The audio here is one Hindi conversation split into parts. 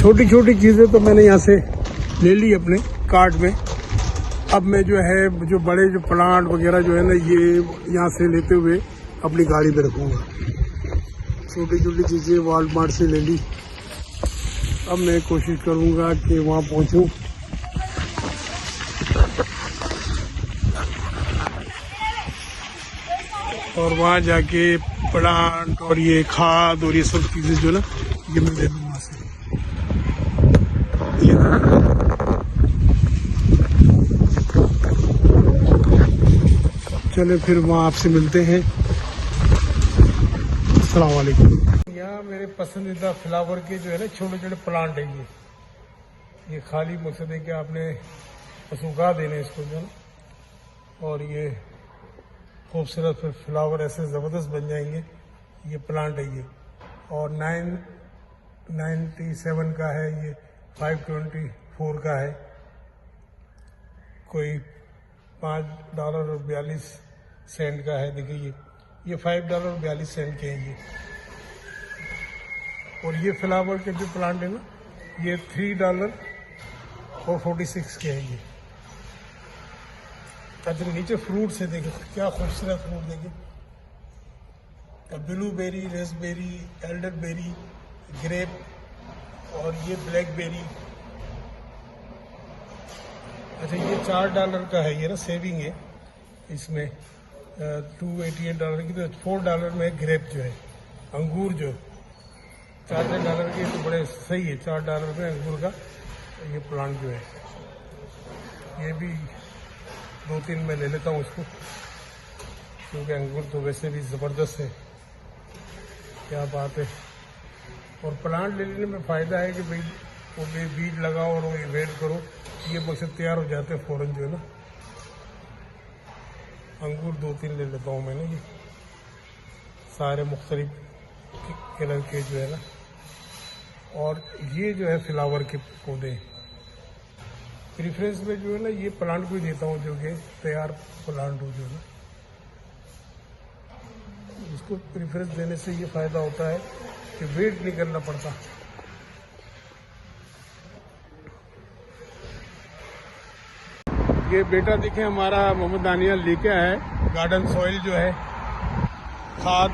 छोटी छोटी चीज़ें तो मैंने यहाँ से ले ली अपने कार्ट में। अब मैं जो है जो बड़े जो प्लांट वगैरह जो है ना ये यहाँ से लेते हुए अपनी गाड़ी में रखूँगा। छोटी छोटी चीज़ें वॉलमार्ट से ले ली। अब मैं कोशिश करूँगा कि वहाँ पहुँचूँ और वहाँ जाके प्लांट और ये खाद और ये सब चीज़ें जो ना ये मैं ले लूँ वहाँ से। चले फिर वहाँ आपसे मिलते हैं। अस्सलाम वालेकुम। यहाँ मेरे पसंदीदा फ्लावर के जो है ना छोटे छोटे प्लांट है ये खाली मकसद है कि आपने सुखा देने इसको जो ना और ये खूबसूरत फ्लावर ऐसे ज़बरदस्त बन जाएंगे। ये प्लांट है ये और 997 का है, ये 524 का है, कोई $5.42 का है। देखिए ये $5.42 के हैं ये। और ये फ्लावर के जो प्लांट है ना ये $3.46 के हैं ये। अच्छा नीचे फ्रूट्स है, देखिए क्या खूबसूरत फ्रूट, देखिए ब्लूबेरी, रेसबेरी, एल्डरबेरी, ग्रेप और ये ब्लैकबेरी। अच्छा ये $4 का है ये ना, सेविंग है इसमें $288 की, तो $4 में ग्रेप जो है अंगूर जो $4 के तो बड़े सही है। $4 में अंगूर का ये प्लांट जो है ये भी 2-3 में ले लेता हूँ उसको, क्योंकि अंगूर तो वैसे भी ज़बरदस्त है। क्या बात है। और प्लांट ले लेने में फ़ायदा है कि भाई वो बीज लगाओ और वो वेट करो, ये मकसद तैयार हो जाते हैं फ़ौरन जो है ना। अंगूर 2-3 ले लेता हूँ मैंने, ये सारे मुख्तलिफ कलर के जो है ना। और ये जो है फ्लावर के पौधे प्रेफरेंस में जो है ना ये प्लांट को ही देता हूँ जो कि तैयार प्लांट हो जो है ना, इसको प्रेफरेंस देने से ये फ़ायदा होता है कि वेट नहीं करना पड़ता। ये बेटा देखे हमारा मोहम्मद दानियाल लेके आया है गार्डन सॉइल जो है, खाद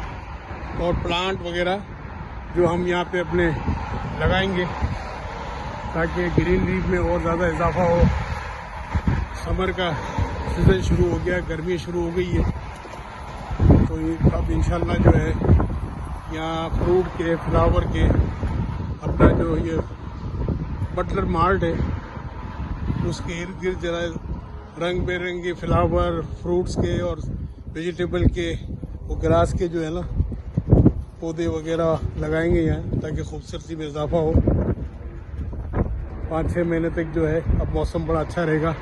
और प्लांट वगैरह जो हम यहाँ पे अपने लगाएंगे ताकि ग्रीन लीफ में और ज़्यादा इजाफा हो। समर का सीज़न शुरू हो गया, गर्मी शुरू हो गई है, तो अब इंशाल्लाह जो है यहाँ फ्रूट के फ्लावर के अपना जो ये बटलर मार्ट है उसके इर्द गिर्द जरा रंग बिरंगे फ्लावर फ्रूट्स के और वेजिटेबल के वो ग्रास के जो है ना पौधे वगैरह लगाएंगे यहाँ ताकि खूबसूरती में इजाफा हो। 5-6 महीने तक जो है अब मौसम बड़ा अच्छा रहेगा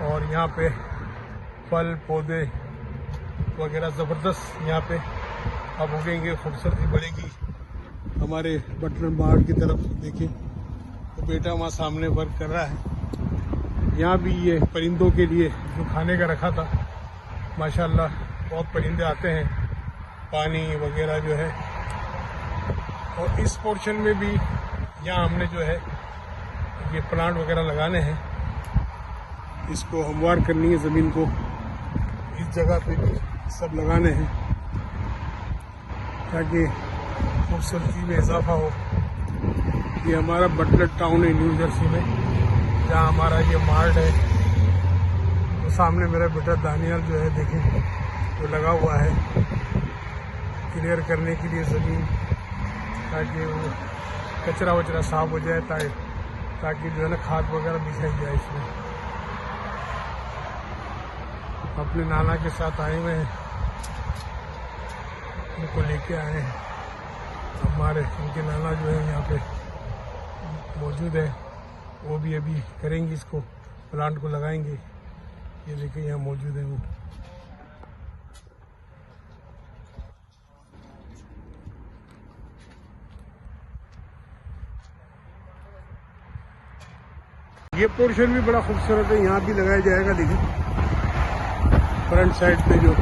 और यहाँ पे फल पौधे वगैरह ज़बरदस्त यहाँ पे अब उगेंगे, खूबसूरती बढ़ेगी। हमारे बटलर मार्ट की तरफ देखिए तो बेटा वहाँ सामने वर्क कर रहा है। यहाँ भी ये परिंदों के लिए जो खाने का रखा था, माशाल्लाह बहुत परिंदे आते हैं, पानी वगैरह जो है। और इस पोर्शन में भी यहाँ हमने जो है ये प्लांट वगैरह लगाने हैं, इसको हमवार करनी है ज़मीन को, इस जगह पे भी सब लगाने हैं ताकि खूबसूरती में इजाफा हो। ये हमारा बटलर टाउन है न्यू जर्सी में, जहाँ हमारा ये मार्ट है। तो सामने मेरा बेटा दानियाल जो है देखें तो लगा हुआ है क्लियर करने के लिए ज़मीन, ताकि वो कचरा वचरा साफ हो जाए, ताकि जो है ना खाद वगैरह बिछाई जाए इसमें। अपने नाना के साथ आए हुए हैं, उनको लेके आए हैं। हमारे उनके नाना जो है यहाँ पे मौजूद है, वो भी अभी करेंगे, इसको प्लांट को लगाएंगे। ये देखिए यहाँ मौजूद है वो। ये पोर्शन भी बड़ा खूबसूरत है, यहाँ भी लगाया जाएगा। देखिए फ्रंट साइड पे जो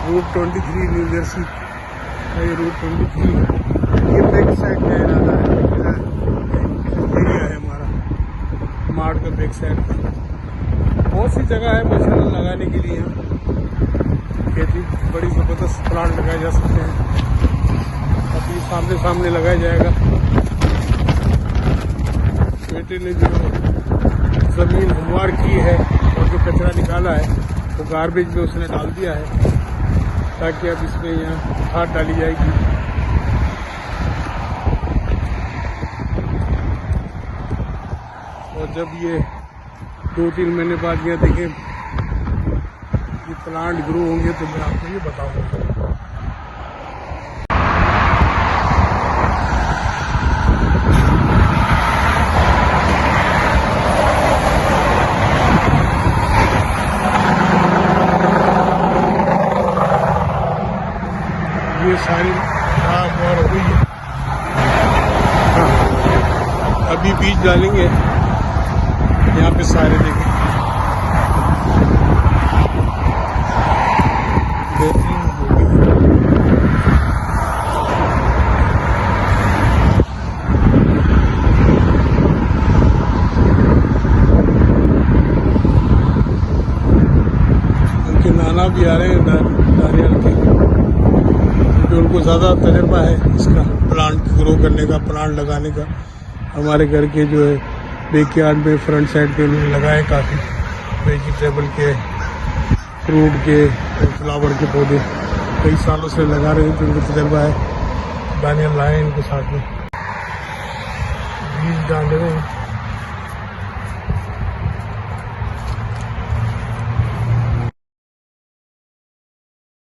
रूट 23 न्यू जर्सी का ये रूट 23 है। ये बैक साइड का एरिया है हमारा, मार्ट का बैक साइड का। बहुत सी जगह है माशाल्लाह लगाने के लिए। यहाँ खेती बड़ी ज़बरदस्त प्लांट लगाए जा सकते हैं। अभी सामने सामने लगाया जाएगा। बेटे ने जो ज़मीन हमवार की है और जो कचरा निकाला है वो गार्बेज में उसने डाल दिया है, ताकि अब इसमें यहाँ खाद डाली जाएगी। और जब ये 2-3 महीने बाद यहाँ देखें ये प्लांट ग्रो होंगे तो मैं आपको ये बताऊंगा। ये सारी घास और हो गई है। अभी बीज डालेंगे यहाँ पे सारे देखें बेहतरीन हो गई है। उनके नाना भी आ रहे हैं नारियल के, क्योंकि उनको ज़्यादा तजर्बा है इसका प्लांट ग्रो करने का, प्लांट लगाने का। हमारे घर के जो है बैकयार्ड में फ्रंट साइड पे उन्होंने लगाए काफ़ी वेजिटेबल के, फ्रूट के और फ्लावर के पौधे कई सालों से लगा रहे हैं, तो उनको तजर्बा है। दानियल लाए इनको साथ में, बीज डाल रहे हैं।